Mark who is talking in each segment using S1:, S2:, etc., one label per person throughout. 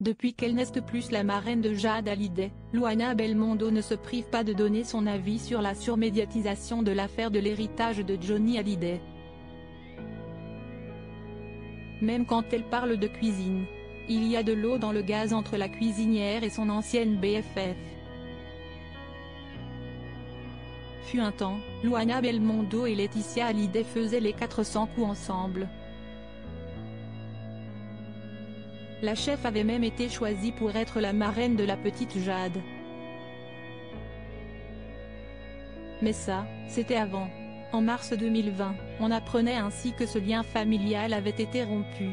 S1: Depuis qu'elle n'est plus la marraine de Jade Hallyday, Luana Belmondo ne se prive pas de donner son avis sur la surmédiatisation de l'affaire de l'héritage de Johnny Hallyday. Même quand elle parle de cuisine, il y a de l'eau dans le gaz entre la cuisinière et son ancienne BFF. Fut un temps, Luana Belmondo et Laetitia Hallyday faisaient les 400 coups ensemble. La chef avait même été choisie pour être la marraine de la petite Jade. Mais ça, c'était avant. En mars 2020, on apprenait ainsi que ce lien familial avait été rompu.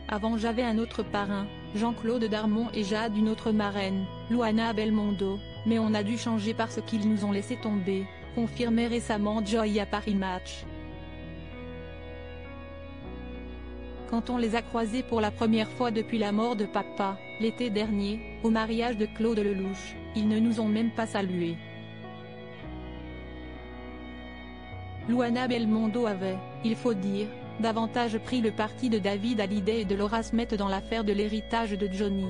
S1: Avant j'avais un autre parrain, Jean-Claude Darmon, et Jade une autre marraine, Luana Belmondo, mais on a dû changer parce qu'ils nous ont laissé tomber, confirmait récemment Joy à Paris Match. Quand on les a croisés pour la première fois depuis la mort de papa, l'été dernier, au mariage de Claude Lelouch, ils ne nous ont même pas salués. Luana Belmondo avait, il faut dire, davantage pris le parti de David Hallyday et de Laura Smet dans l'affaire de l'héritage de Johnny.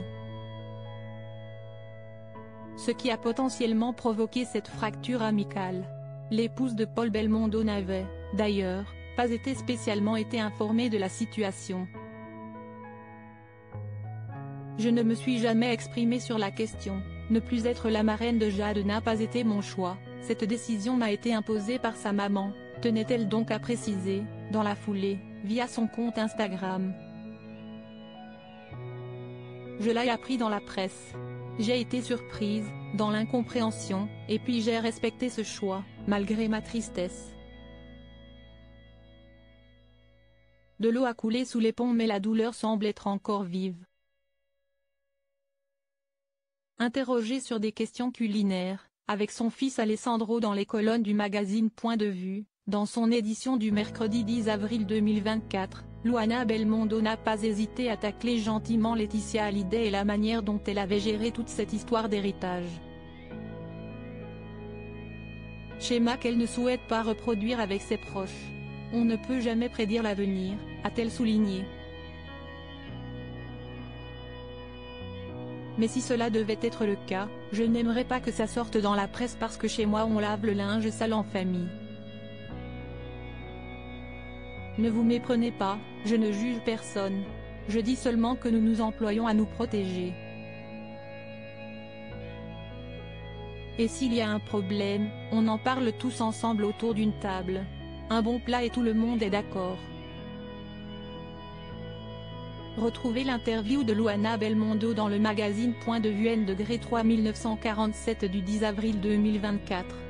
S1: Ce qui a potentiellement provoqué cette fracture amicale. L'épouse de Paul Belmondo n'avait, d'ailleurs, pas spécialement été informée de la situation. Je ne me suis jamais exprimée sur la question, ne plus être la marraine de Jade n'a pas été mon choix, cette décision m'a été imposée par sa maman, tenait-elle donc à préciser, dans la foulée, via son compte Instagram. Je l'ai appris dans la presse. J'ai été surprise, dans l'incompréhension, et puis j'ai respecté ce choix, malgré ma tristesse. De l'eau a coulé sous les ponts mais la douleur semble être encore vive. Interrogé sur des questions culinaires, avec son fils Alessandro dans les colonnes du magazine Point de Vue, dans son édition du mercredi 10 avril 2024, Luana Belmondo n'a pas hésité à tacler gentiment Laetitia Hallyday et la manière dont elle avait géré toute cette histoire d'héritage. Schéma qu'elle ne souhaite pas reproduire avec ses proches. On ne peut jamais prédire l'avenir, a-t-elle souligné. Mais si cela devait être le cas, je n'aimerais pas que ça sorte dans la presse parce que chez moi on lave le linge sale en famille. Ne vous méprenez pas, je ne juge personne. Je dis seulement que nous nous employons à nous protéger. Et s'il y a un problème, on en parle tous ensemble autour d'une table. Un bon plat et tout le monde est d'accord. Retrouvez l'interview de Luana Belmondo dans le magazine Point de Vue N-3 1947 du 10 avril 2024.